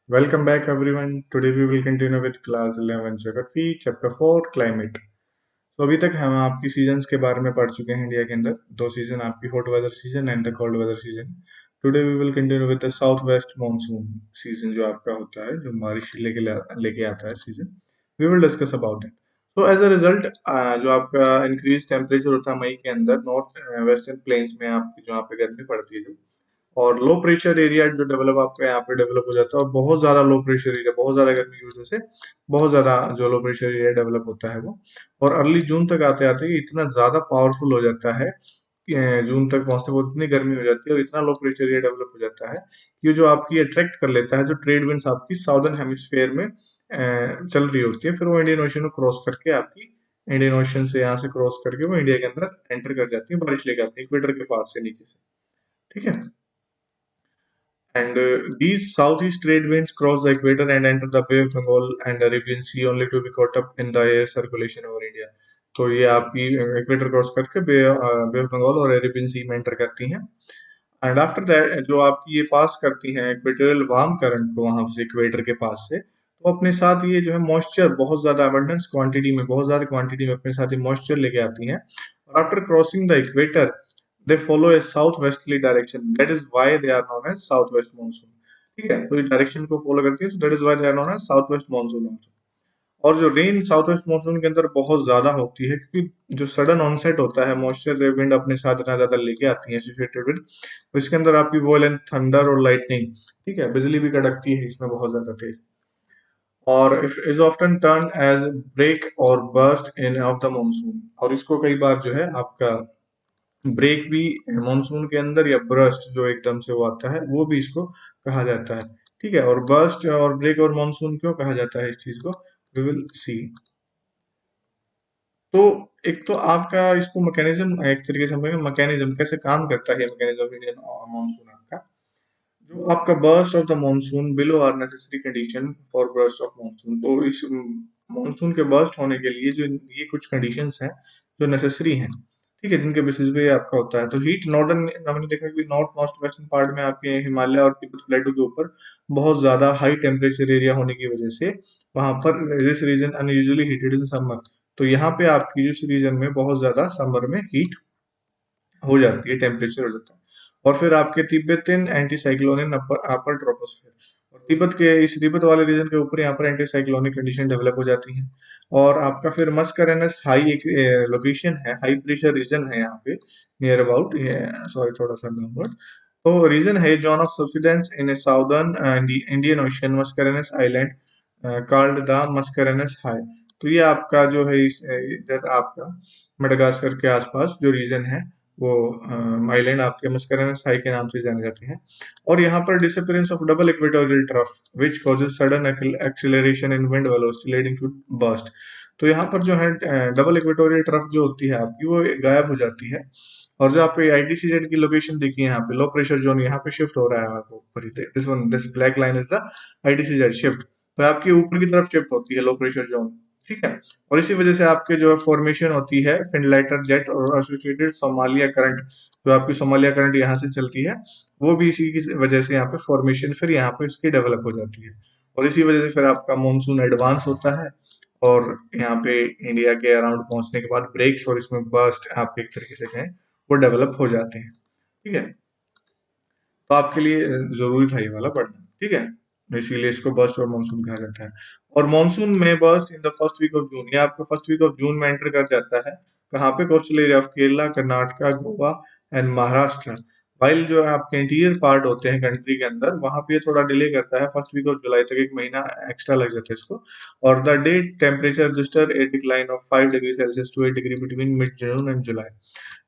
Welcome back, everyone. Today we will continue with class 11 Geography, Chapter 4 Climate. तो अभी तक हम आपकी सीजन्स के बारे में पढ़ चुके हैं इंडिया के अंदर दो सीजन आपकी hot weather season and the cold weather season. Today we will continue with the south west monsoon season जो आपका होता है जो बारिश लेके आता है season. We will discuss about it. तो एज अ रिजल्ट जो आपका इंक्रीज टेम्परेचर होता है मई के अंदर नॉर्थ वेस्टर्न प्लेन्स में आपकी जो यहाँ पे गर्मी पड़ती है जो और लो प्रेशर एरिया जो डेवलप आपका यहाँ पे डेवलप हो जाता है और बहुत ज्यादा लो प्रेशर एरिया बहुत ज्यादा गर्मी की वजह से बहुत ज्यादा जो लो प्रेशर एरिया डेवलप होता है वो और अर्ली जून तक आते आते ये इतना ज्यादा पावरफुल हो जाता है कि, जून तक पहुंचते वो इतनी गर्मी हो जाती है और इतना लो प्रेशर एरिया डेवलप हो जाता है कि ये जो आपकी अट्रैक्ट कर लेता है जो ट्रेड विंड्स आपकी साउदर्न हेमिस्फेयर में चल रही होती है फिर वो इंडियन ओशन को क्रॉस करके आपकी इंडियन ओशन से यहाँ से क्रॉस करके वो इंडिया के अंदर एंटर कर जाती है बारिश लेके आती है इक्वेटर के पास से नीचे से. ठीक है. And these southeast trade winds cross the equator and enter the Bay of Bengal and Arabian Sea only to be caught up in the air circulation over India. तो ये आपकी इक्वेटर क्रॉस करके बे ऑफ बंगाल और Arabian सी में enter करती हैं and after that जो आपकी ये पास करती हैं इक्वेटोरियल वार्म करंट को वहां से इक्वेटर के पास से तो अपने साथ ये जो है मॉइस्चर बहुत ज्यादा अबंडेंस क्वांटिटी में बहुत ज्यादा क्वांटिटी में अपने साथ ये मॉइस्चर लेके आती हैं और after crossing the equator they follow a southwesterly direction. That is why they are known as southwest monsoon. ठीक है तो इस डायरेक्शन को फॉलो करती है तो that is why they are known as south west monsoon also. और जो रेन साउथ वेस्ट मानसून के अंदर बहुत ज्यादा होती है क्योंकि जो सडन ऑनसेट होता है मॉइस्चर विंड अपने साथ इतना ज्यादा लेके आती है एसोसिएटेड विद तो इसके अंदर आपकी वॉयलेंट थंडर और लाइटनिंग ठीक है बिजली भी कड़कती है इसमें बहुत ज्यादा तेज और is often turn as break और burst in of the monsoon और इसको कई बार जो है आपका ब्रेक भी मानसून के अंदर या बर्स्ट जो एकदम से वो आता है वो भी इसको कहा जाता है. ठीक है. और बर्स्ट और ब्रेक और मानसून क्यों कहा जाता है इस चीज को वी विल सी. तो एक तो आपका इसको मैकेनिज्म एक तरीके से हम मैकेनिज्म कैसे काम करता है मैकेनिज्म ऑफ इंडियन मानसून आपका जो आपका burst of the monsoon below are necessary condition for burst of monsoon तो इस मानसून के बर्स्ट होने के लिए जो ये कुछ कंडीशंस हैं जो नेसेसरी हैं ठीक है जिनके बेसिस पे आपका होता है तो हीट नॉर्दर्न हमने देखा कि नॉर्थ नॉर्थ वेस्टर्न पार्ट में आपके हिमालय और तिब्बत प्लेटो के ऊपर बहुत ज्यादा हाई टेम्परेचर एरिया होने की वजह से वहां पर this region unusually heated in summer तो यहाँ पे आपकी जिस रीजन में बहुत ज्यादा समर में हीट हो जाती है टेम्परेचर हो जाता है और फिर आपके तिब्बतन एंटी साइक्लोनिक अपर ट्रोपोस्फेयर और तिब्बत के इस तिब्बत वाले रीजन के ऊपर यहाँ पर एंटी साइक्लोनिक कंडीशन डेवलप हो जाती है और आपका फिर मस्करेनस हाई एक लोकेशन है हाई प्रेशर रीजन है यहाँ पे नियर अबाउट सॉरी थोड़ा सा डाउनवर्ड तो रीजन है zone of subsidence in southern Indian ocean Mascarenhas island called the Mascarenhas high तो ये आपका जो है इधर आपका मेडागास्कर के आसपास जो रीजन है वो आइलैंड आपके मस्करेनस हाई के नाम से जाने जाते हैं और यहाँ पर disappearance of double equatorial trough which causes sudden acceleration in wind velocity leading to burst तो यहाँ पर जो है डबल इक्वेटोरियल ट्रफ जो होती है आपकी वो गायब हो जाती है और जो आपको आईटीसीजेड की लोकेशन देखिए यहाँ पे लो प्रेशर जोन यहाँ पे शिफ्ट हो रहा है आपको ऊपर this black line is the ITCZ shift तो आपकी ऊपर की तरफ शिफ्ट होती है लो प्रेशर जोन. ठीक है. और इसी वजह से आपके जो फॉर्मेशन होती है फिनलाइटर जेट और एसोसिएटेड सोमालिया करंट जो आपकी सोमालिया करंट यहाँ से चलती है वो भी इसी की वजह से यहाँ पे फॉर्मेशन फिर यहाँ पे इसकी डेवलप हो जाती है और इसी वजह से फिर आपका मानसून एडवांस होता है और यहाँ पे इंडिया के अराउंड पहुंचने के बाद ब्रेक्स और इसमें बर्स्ट आप एक तरीके से कहें वो डेवलप हो जाते हैं. ठीक है. तो आपके लिए जरूरी था ये वाला पढ़ना. ठीक है. इसीलिए इसको बर्स्ट और मानसून कहा जाता है और मानसून में burst in the first week of June ये आपका फर्स्ट वीक ऑफ जून में एंटर कर जाता है कहाँ पे coastal area of Kerala Karnataka Goa and Maharashtra while जो है आपके इंटीरियर पार्ट होते हैं कंट्री के अंदर वहां पे ये थोड़ा डिले करता है फर्स्ट वीक ऑफ जुलाई तक एक महीना एक्स्ट्रा लग जाता है इसको और the day temperature register a decline of 5 degree Celsius to 8 degree between mid June and July.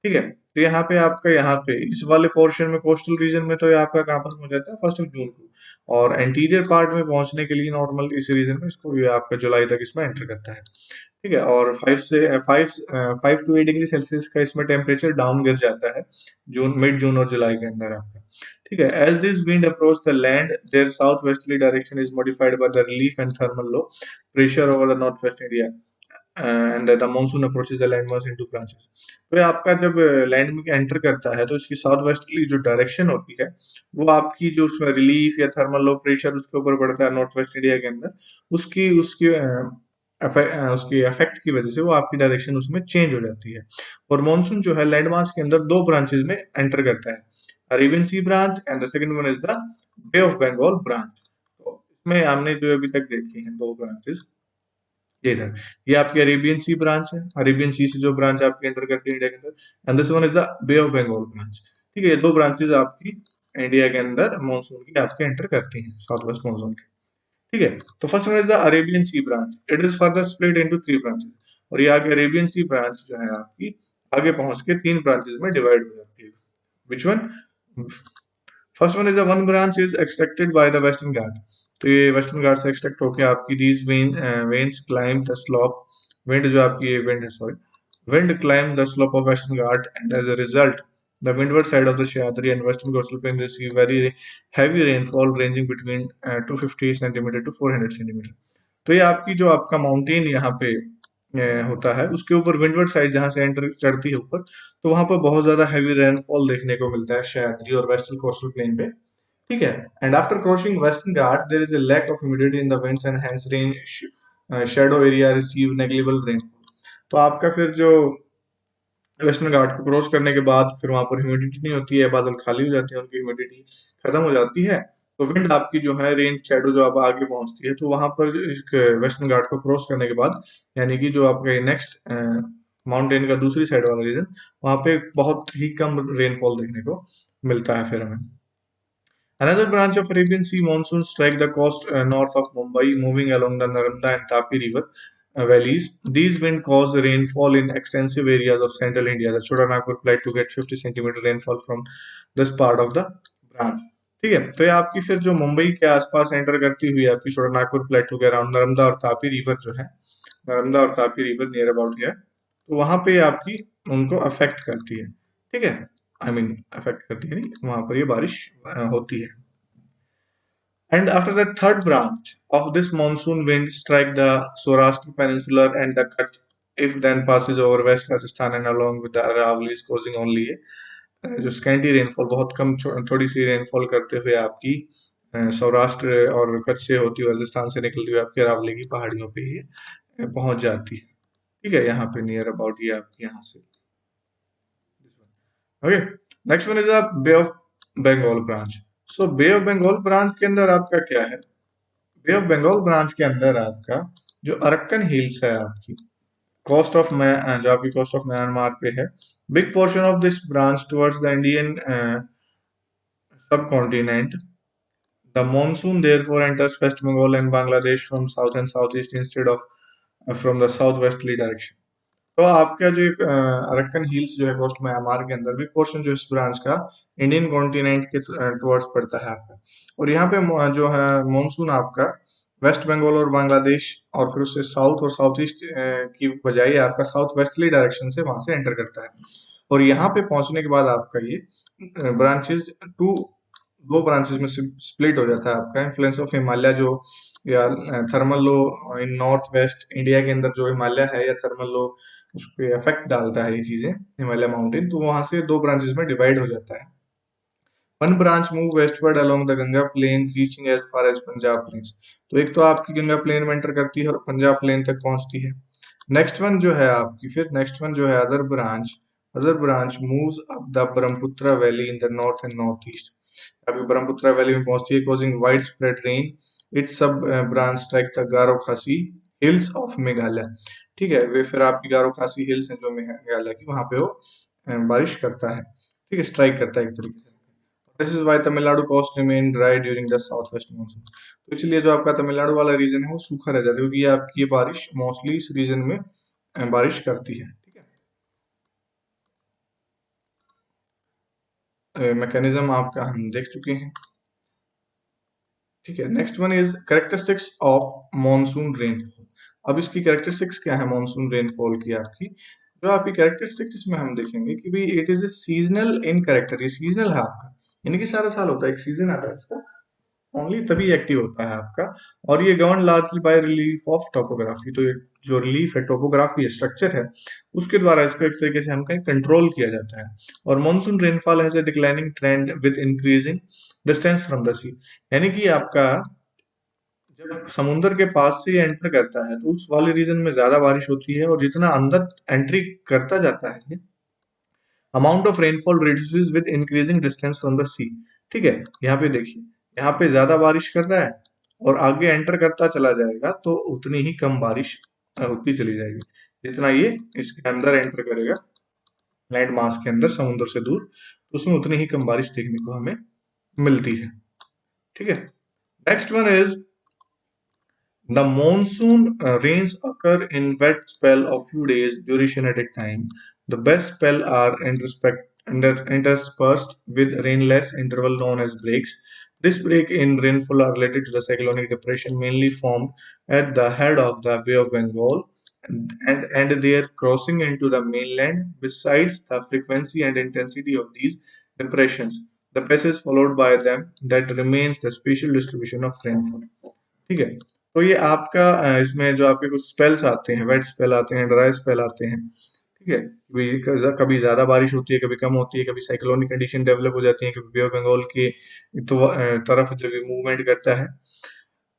ठीक है. तो यहाँ पे आपका यहाँ पे इस वाले पोर्शन में कोस्टल रीजन में तो ये आपका कहाँ पर पहुंच जाता है फर्स्ट ऑफ जून को और एंटीरियर पार्ट में पहुंचने के लिए नॉर्मल इस रीजन में इसको ये आपका जुलाई तक इसमें एंटर करता है. ठीक है. और 5 to 8 डिग्री सेल्सियस का इसमें टेम्परेचर डाउन गिर जाता है जून मिड जून और जुलाई के अंदर आपका. ठीक है. As this wind approach the land their south westerly direction is modified by the relief and thermal low pressure over the north west India and the monsoon approaches the land mass into branches. तो ये आपका जब land में enter करता है तो इसकी south westerly जो डायरेक्शन होती है वो आपकी जो उसमें रिलीफ या थर्मल लो प्रेशर उसके ऊपर पड़ता है नॉर्थ वेस्ट इंडिया के अंदर, उसकी उसकी उसकी इफेक्ट की वजह से वो आपकी डायरेक्शन उसमें चेंज हो जाती है। और मानसून जो है लैंड मास के अंदर दो ब्रांचेस में एंटर करता है, Arabian Sea branch and the second one is the Bay of Bengal branch. तो इसमें हमने जो अभी तक देखी हैं दो ब्रांचेस, ये था, ये आपकी अरेबियन सी ब्रांच है, अरेबियन सी से जो ब्रांच आपकी एंटर करती है इंडिया के अंदर, and this one is the Bay of Bengal branch. ठीक है, ये दो ब्रांचेस आपकी इंडिया के अंदर मानसून की आपके एंटर करती हैं, साउथ वेस्ट मानसून की। ठीक है, तो first one is the Arabian Sea branch, it is further split into three branches. और ये आगे अरेबियन सी ब्रांच जो है आपकी आगे पहुंच के तीन ब्रांचेस में डिवाइड हो जाती है। Which one? First one is the one branch is extracted by the Western Ghat. तो ये वेस्टर्न घाट से एक्सट्रैक्ट होकर आपकी these winds climb the slope, wind जो आपकी ये विंड है, sorry, wind climbed the slope of Western Ghat, and as a result, the windward side of the Shayadri and Western Coastal Plain receive very heavy rainfall ranging between 250 centimeter to 400 centimeter। तो ये आपकी जो आपका mountain यहाँ पे होता है उसके ऊपर विंडवर्ड साइड जहाँ से एंटर चढ़ती है ऊपर, तो वहां पर बहुत ज्यादा हैवी रेनफॉल देखने को मिलता है सह्याद्री और वेस्टर्न कोस्टल प्लेन पे। ठीक है, and after crossing Western Ghat there is a lack of humidity in the winds and hence rain shadow area receive negligible rainfall. तो आपका फिर जो वेस्टर्न घाट को क्रॉस करने के बाद फिर वहां पर ह्यूमिडिटी नहीं होती है, बादल खाली हो जाते हैं, उनकी ह्यूमिडिटी खत्म हो जाती है, तो विंड आपकी जो है रेन शैडो जो अब आगे पहुंचती है, तो वहां पर वेस्टर्न घाट को क्रॉस करने के बाद यानी कि जो आपका नेक्स्ट माउंटेन का दूसरी साइड वाला रीजन, वहां पे बहुत ही कम रेनफॉल देखने को मिलता है फिर हमें। Another branch of Arabian Sea monsoon strike the coast north of Mumbai, moving along the Narmada and Tapi River valleys. These winds cause rainfall in extensive areas of central India. The Chotanagpur Plateau get 50 centimeter rainfall from this part of the branch. ठीक है, तो ये आपकी फिर जो मुंबई के आसपास enter करती हुई आपकी छोटानागपुर प्लेटू के अराउंड नर्मदा और तापी रिवर जो है, नर्मदा और तापी रिवर नियर अबाउट है, तो वहां पे आपकी उनको अफेक्ट करती है। ठीक है, आई मीन अफेक्ट करती है नहीं, वहां पर ये बारिश होती है। And after the third branch of this monsoon wind strike the Saurashtra Peninsula and the Kutch, if then passes over West Rajasthan and along with the Aravallis causing only जो स्कैंटी रेनफॉल, बहुत कम थोड़ी सी rainfall करते हुए आपकी सौराष्ट्र और कच्छ से होती हुई राजस्थान से निकलती हुई आपकी अरावली की पहाड़ियों पे ये पहुंच जाती है। ठीक है, यहाँ पे नियर अबाउट ये आपकी यहाँ से। Okay, next one is the Bay of Bengal branch. So Bay of Bengal branch के अंदर आपका क्या है? बे ऑफ बंगाल ब्रांच के अंदर आपका जो अरक्कन हिल्स है आपकी कोस्ट ऑफ जो आपकी कोस्ट ऑफ म्यांमार पे है, big portion of this branch towards the Indian subcontinent. The monsoon therefore enters West Bengal and Bangladesh from south and southeast instead of from the southwesterly direction। तो आपका जो एक अरक्कन hills जो है coast Myanmar के अंदर भी portion जो इस ब्रांच का इंडियन कॉन्टिनेंट के टुवर्ड्स पड़ता है आपका। और यहाँ पे जो है मॉनसून आपका वेस्ट बंगाल और बांग्लादेश और फिर उससे साउथ और साउथ ईस्ट की बजाय आपका साउथ वेस्टर्ली डायरेक्शन से वहां से एंटर करता है। और यहाँ पे पहुंचने के बाद आपका ये ब्रांचेस टू दो ब्रांचेस में स्प्लिट हो जाता है आपका। इन्फ्लुएंस ऑफ हिमालय जो या थर्मल लो इन नॉर्थ वेस्ट इंडिया के अंदर जो हिमालय है या थर्मल लो उस पर इफेक्ट डालता है ये चीजें, हिमालय माउंटेन, तो वहां से दो ब्रांचेस में डिवाइड हो जाता है। One branch move westward along the Ganga plain reaching as far as Punjab plains. तो एक तो आपकी गंगा प्लेन में एंटर करती है और पंजाब प्लेन तक पहुंचती है। नेक्स्ट वन जो है आपकी फिर नेक्स्ट वन जो है other branch moves up the Brahmaputra valley in the north and north east. अभी ब्रह्मपुत्र वैली में पहुंचती है causing wide spread rain. It's सब ब्रांच स्ट्राइक द गारो खासी हिल्स ऑफ मेघालय। ठीक है, वे फिर आपकी गारो खासी हिल्स हैं जो मेघालय की, वहां पे वो बारिश करता है। ठीक है, स्ट्राइक करता है एक तरीके से। This is why Tamil Nadu coast remain dry during the south west monsoon. तो इसलिए जो आपका तमिलनाडु वाला रीजन है वो सूखा रह जाता है, क्योंकि ये आपकी ये बारिश मोस्टली इस रीजन में बारिश करती है। ठीक है, मैकेनिज्म आपका हम देख चुके हैं। ठीक है, next one is characteristics of monsoon rainfall. अब इसकी कैरेक्टरिस्टिक्स क्या है मॉनसून रेनफॉल की आपकी? जो आपकी कैरेक्टरिस्टिक्स इसमें हम देखेंगे कि भाई it is a seasonal in character, ये सीजनल है आपका, यानी कि सारा साल होता है, एक सीजन आता है इसका। ओनली तभी एक्टिव होता है आपका। और ये govern largely by relief of topography. तो ये जो रिलीफ है, टोपोग्राफी है, स्ट्रक्चर है, उसके द्वारा इसको एक तरीके से हम कहीं कंट्रोल किया जाता है। और monsoon rainfall has a declining trend with increasing distance from the sea. यानी कि आपका जब समुद्र के पास से एंटर करता है तो उस वाले रीजन में ज्यादा बारिश होती है, और जितना अंदर एंट्री करता जाता है, amount of rainfall reduces with increasing distance from the sea. ठीक है, यहाँ पे देखिए, यहाँ पे ज्यादा बारिश कर रहा है और आगे एंटर करता चला जाएगा तो उतनी ही कम बारिश होती चली जाएगी। जितना ये इसके अंदर एंटर करेगा, लैंड मास के अंदर समुद्र से दूर, तो उसमें उतनी ही कम बारिश देखने को हमें मिलती है। ठीक है, next one is the monsoon rains occur in wet spell of few days duration at a time. The best spell are interspersed with rainless interval known as breaks. This break in rainfall are related to the cyclonic depression mainly formed at the head of the Bay of Bengal and their crossing into the mainland. Besides the frequency and intensity of these depressions, the passage followed by them that remains the spatial distribution of rainfall. ठीक है, तो ये आपका इसमें जो आपके कुछ spells आते हैं, वेट स्पेल आते हैं, ड्राई स्पेल आते हैं। ठीक है, कभी ज्यादा बारिश होती है, कभी कम होती है, कभी साइक्लोनिक कंडीशन डेवलप हो जाती है, कभी बे ऑफ बंगाल की तो तरफ जब ये मूवमेंट करता है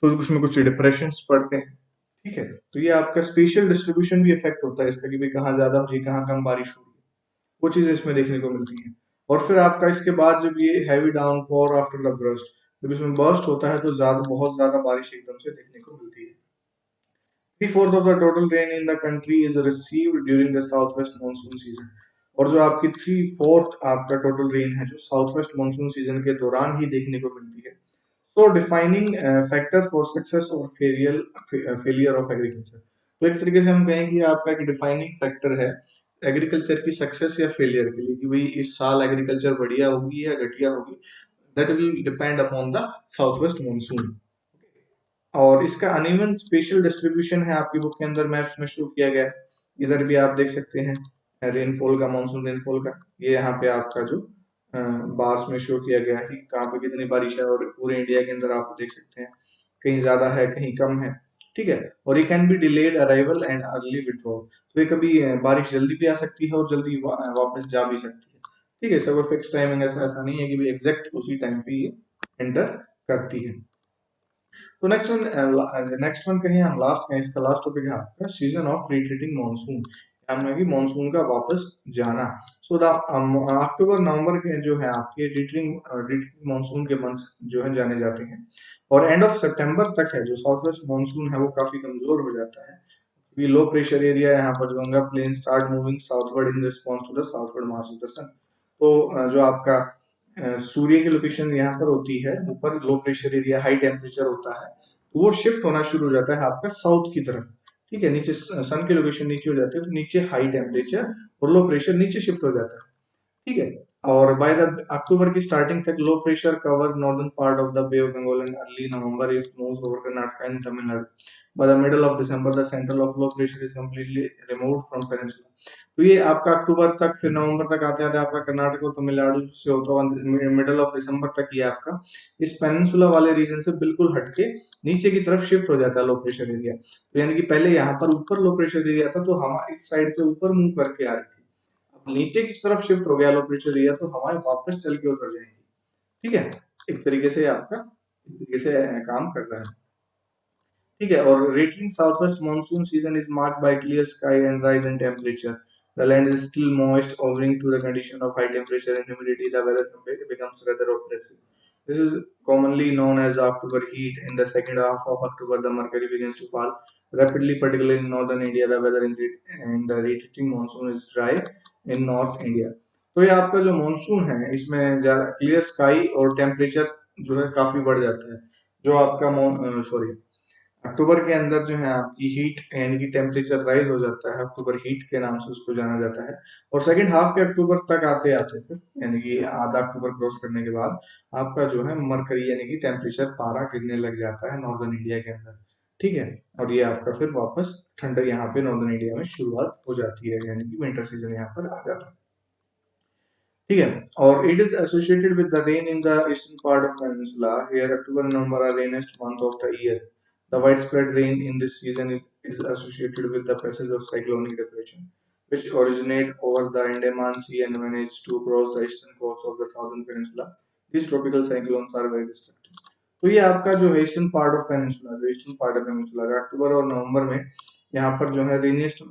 तो उसमें कुछ डिप्रेशन पड़ते हैं। ठीक है, तो ये आपका स्पेशल डिस्ट्रीब्यूशन भी इफेक्ट होता है इसका, कि भाई कहाँ ज्यादा हो रही है, कहाँ कम बारिश हो रही है, वो चीजें इसमें देखने को मिलती हैं। और फिर आपका इसके बाद जब ये हैवी डाउनफॉर आफ्टर द बर्स्ट, जब इसमें बर्स्ट होता है तो बहुत ज्यादा बारिश एकदम से देखने को मिलती है। 3/4 of the total rain in the country is received during the southwest monsoon season। और जो आपकी 3/4 आपका टोटल रेन है जो साउथ वेस्ट मानसून सीजन के दौरान ही देखने को मिलती है। तो डिफाइनिंग फैक्टर फॉर सक्सेस और फेलियर ऑफ एग्रीकल्चर। तो एक तरीके से हम कहें कि आपका एक डिफाइनिंग फैक्टर है एग्रीकल्चर की सक्सेस या फेलियर के लिए, कि भाई इस साल एग्रीकल्चर बढ़िया होगी या घटिया होगी। That will depend upon the south west monsoon. और इसका अनइवन स्पेशल डिस्ट्रीब्यूशन है आपकी बुक के अंदर मैप्स में शो किया गया है। इधर भी आप देख सकते हैं रेनफॉल का, मानसून रेनफॉल का। ये यहाँ पे आपका जो बार्स में शो किया गया है कि कहाँ पे कितनी बारिश है, और पूरे इंडिया के अंदर आप देख सकते हैं कहीं ज्यादा है कहीं कम है। ठीक है, और ये can be delayed arrival and early withdrawal. तो ये कभी बारिश जल्दी भी आ सकती है और जल्दी वापस जा भी सकती है। ठीक है, सब फिक्स टाइमिंग ऐसा नहीं है कि एग्जैक्ट उसी टाइम पे ये एंटर करती है। तो नेक्स्ट वन कहें हम लास्ट कहें, इसका लास्ट टॉपिक है आपका सीजन ऑफ रिट्रीटिंग मॉनसून, यानी कि मॉनसून का वापस जाना। सो द अक्टूबर नवंबर के जो है आपके रिट्रीटिंग मॉनसून के मंथ्स जो है जाने जाते हैं। और एंड ऑफ सितंबर तक है जो साउथ वेस्ट मॉनसून है वो काफी कमजोर हो जाता है, क्योंकि लो प्रेशर एरिया यहाँ पर जो Ganga plain start moving southward in response to the southward march of the sun. तो जो आपका सूर्य की लोकेशन यहाँ पर होती है ऊपर, low pressure area high temperature होता है, तो वो शिफ्ट होना शुरू हो जाता है आपका साउथ की तरफ। ठीक है, नीचे सन की लोकेशन नीचे हो जाती है तो नीचे हाई टेम्परेचर और लो प्रेशर नीचे शिफ्ट हो जाता है। ठीक है, और बाय द अक्टूबर की स्टार्टिंग तक low pressure cover northern part of the Bay of Bengal and early November it moves over Karnataka and Tamil Nadu. By the middle of December the centre of low pressure is completely removed from peninsula. तो ये आपका अक्टूबर तक, फिर नवंबर तक आते आते आपका कर्नाटक और तमिलनाडु से होता हुआ मिडल ऑफ दिसंबर तक ये आपका इस पेनिनसुला वाले रीजन से बिल्कुल हटके नीचे की तरफ शिफ्ट हो जाता है लो प्रेशर एरिया। तो यानी कि पहले यहाँ पर ऊपर लो प्रेशर एरिया था तो हमारी इस साइड से ऊपर मूव करके आ रही थी, नीचे की तरफ शिफ्ट हो गया लो प्रेशर एरिया तो हवाएं वापस चल के उतर जाएंगी। ठीक है, एक तरीके से आपका इस तरीके से काम कर रहा है। ठीक है, और reaching southwest monsoon season is marked by clear sky and rise in temperature. The land is still moist, owing to the condition of high temperature and humidity. The weather becomes rather oppressive. This is commonly known as October heat. In the second half of October, the mercury begins to fall rapidly, particularly in northern India. The weather in the retreating monsoon is dry in North India. तो ये आपका जो monsoon है इसमें clear sky और temperature जो है काफी बढ़ जाता है। जो आपका सॉरी अक्टूबर के अंदर जो है आपकी हीट यानी कि टेम्परेचर राइज हो जाता है, अक्टूबर हीट के नाम से उसको जाना जाता है। और सेकंड हाफ के अक्टूबर तक आते आते फिर यानी कि आधा अक्टूबर क्रॉस करने के बाद आपका जो है मरकरी यानी कि टेम्परेचर पारा गिरने लग जाता है नॉर्दर्न इंडिया के अंदर। ठीक है, और ये आपका फिर वापस ठंडक यहाँ पे नॉर्दर्न इंडिया में शुरुआत हो जाती है, यानी कि विंटर सीजन यहाँ पर आ जाता है। ठीक है। और it is associated with the rain in the eastern part of peninsula here October November are rainiest month of the year the widespread rain in this season is associated with the passage of cyclonic depression which originate over the Andaman Sea and manage to cross the eastern coast of the southern peninsula. These tropical cyclones are very destructive. तो ये आपका जो है eastern part of peninsula, जो eastern part of peninsula का अक्टूबर और नवंबर में यहाँ पर जो है रेनिएस्ट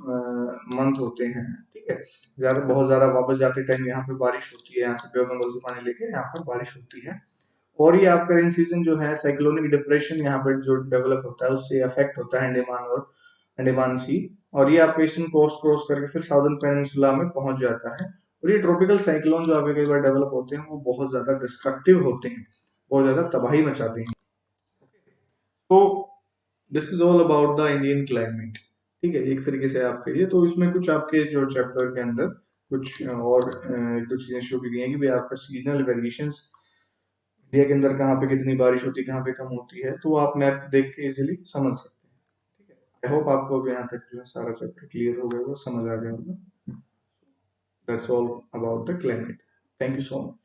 मंथ होते हैं। ठीक है, ज्यादा बहुत ज्यादा वापस जाते टाइम यहाँ पे बारिश होती है, यहाँ से बे ऑफ बंगाल से पानी लेके यहाँ पर बारिश होती है। और ये आपका रेन सीजन जो है साइक्लोनिक डिप्रेशन यहाँ पर जो डेवलप होता है उससे अफेक्ट होता है अंडमान और अंडमान सी, और ये आपके ईस्टर्न कोस्ट क्रॉस करके फिर साउदर्न पेनिनसुला में पहुंच जाता है। और ये ट्रॉपिकल साइक्लोन जो आपके कई बार डेवलप होते हैं वो बहुत ज्यादा डिस्ट्रक्टिव होते हैं, बहुत ज्यादा तबाही मचाते हैं। तो this is all about the Indian climate. ठीक है, एक तरीके से आपके लिए तो इसमें कुछ आपके जो चैप्टर के अंदर कुछ और कुछ चीजें शो की गई हैं कि भाई आपका सीजनल वेरिएशंस इंडिया के अंदर कहाँ पे कितनी बारिश होती है, कहाँ पे कम होती है, तो आप मैप देख के इजीली समझ सकते हैं। ठीक है, आई होप आपको अब यहाँ तक जो है सारा चैप्टर क्लियर हो गया होगा, समझ आ गया होगा। That's all about the climate. Thank you so much.